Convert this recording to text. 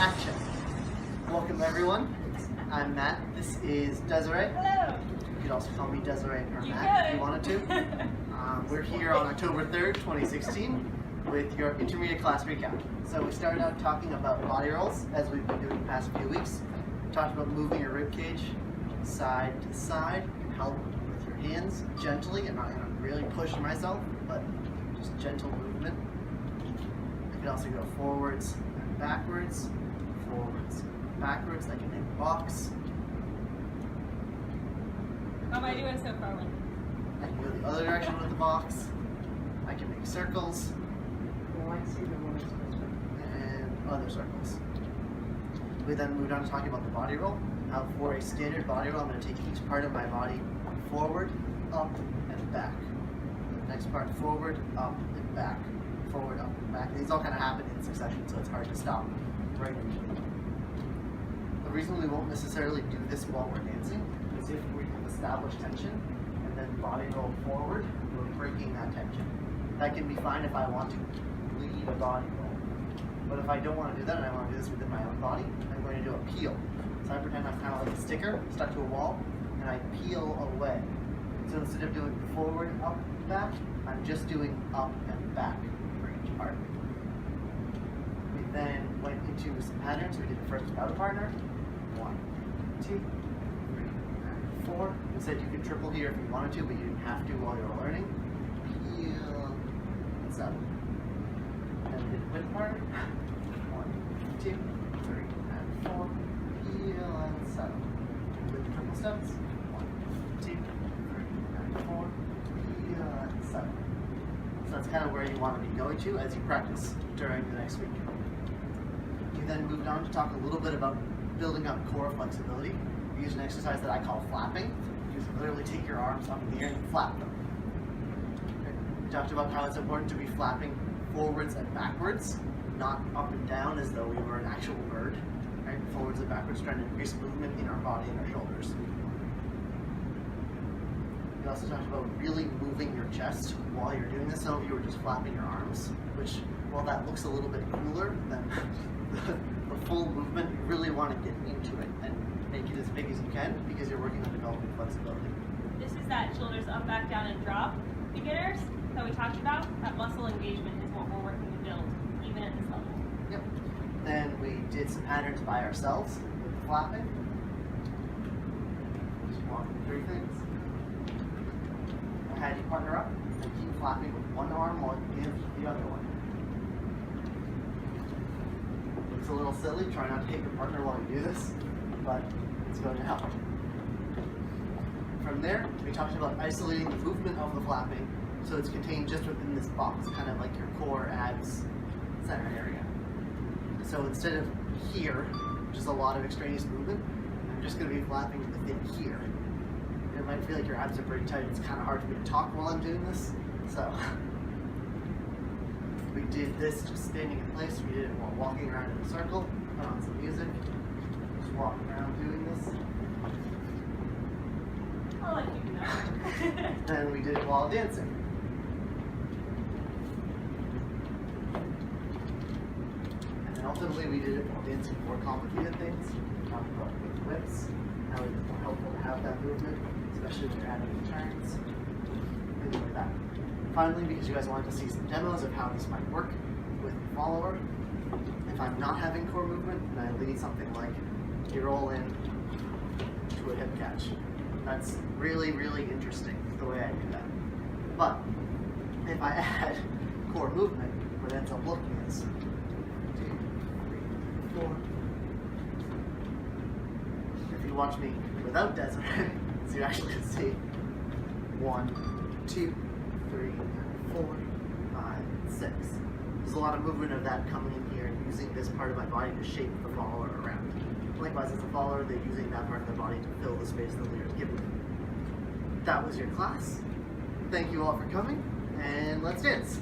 Action. Welcome everyone. I'm Matt. This is Desiree. Hello. You could also call me Desiree or You Matt if could. you wanted to. We're here on October 3rd, 2016 with your intermediate class recap. So we started out talking about body rolls as we've been doing the past few weeks. We talked about moving your rib cage side to side. You can help with your hands gently. I'm not going to really push myself, but just gentle movement. You can also go forwards and backwards, forwards, backwards. I can make a box. How am I doing so far? I can go the other direction with the box. I can make circles and other circles. We then moved on to talking about the body roll. Now for a standard body roll, I'm going to take each part of my body forward, up, and back. The next part forward, up, and back. Forward, up, and back. These all kind of happen in succession, so it's hard to stop right in between. The reason we won't necessarily do this while we're dancing is if we have established tension and then body roll forward, we're breaking that tension. That can be fine if I want to lead a body roll. But if I don't want to do that and I want to do this within my own body, I'm going to do a peel. So I pretend I'm kind of like a sticker stuck to a wall and I peel away. So instead of doing forward, up, back, I'm just doing up and back for each part. We then went into some patterns. We did the first without a partner. 1, 2, 3, and 4. We said you could triple here if you wanted to, but you didn't have to while you were learning. Peel and 7. And we did with partner. 1, 2, 3, and 4. Peel and 7. With the triple steps. 1, 2, 3, and 4. Peel and 7. So that's kind of where you want to be going to as you practice during the next week. We then moved on to talk a little bit about building up core flexibility. We use an exercise that I call flapping. You just literally take your arms up in the air and flap them. Okay. We talked about how it's important to be flapping forwards and backwards, not up and down as though we were an actual bird. Right? Forwards and backwards, trying to increase movement in our body and our shoulders. We also talked about really moving your chest while you're doing this. Some of you are just flapping your arms, which, while that looks a little bit cooler than the full movement, you really want to get into it and make it as big as you can because you're working on developing flexibility. This is that shoulders up, back, down, and drop beginners that we talked about. That muscle engagement is what we're working to build, even at this level. Yep. Then we did some patterns by ourselves with the flapping. Just walking through things. I had you partner up and keep flapping with one arm while you give the other one. It's a little silly, try not to hit your partner while you do this, but it's going to help. From there, we talked about isolating the movement of the flapping so it's contained just within this box, kind of like your core abs center area. So instead of here, which is a lot of extraneous movement, I'm just going to be flapping within here. It might feel like your abs are pretty tight. It's kind of hard for me to talk while I'm doing this, so we did this just standing in place. We did it while walking around in a circle, put on some music, just walking around doing this. I'll let you do that. Then we did it while dancing. And then ultimately we did it while dancing more complicated things. We talked about with whips, how it's more helpful to have that movement, especially when you're adding turns, things like that. Finally, because you guys wanted to see some demos of how this might work with the follower, if I'm not having core movement and I lead something like you roll in to a hip catch, that's really, really interesting the way I do that. But if I add core movement, what ends up looking is 2, 3, 4. If you watch me without Desiree, so you actually can see 1, 2, 3, 4, 5, 6. There's a lot of movement of that coming in here and using this part of my body to shape the follower around. Likewise, as a follower, they're using that part of their body to fill the space the leader is giving them. That was your class. Thank you all for coming, and let's dance.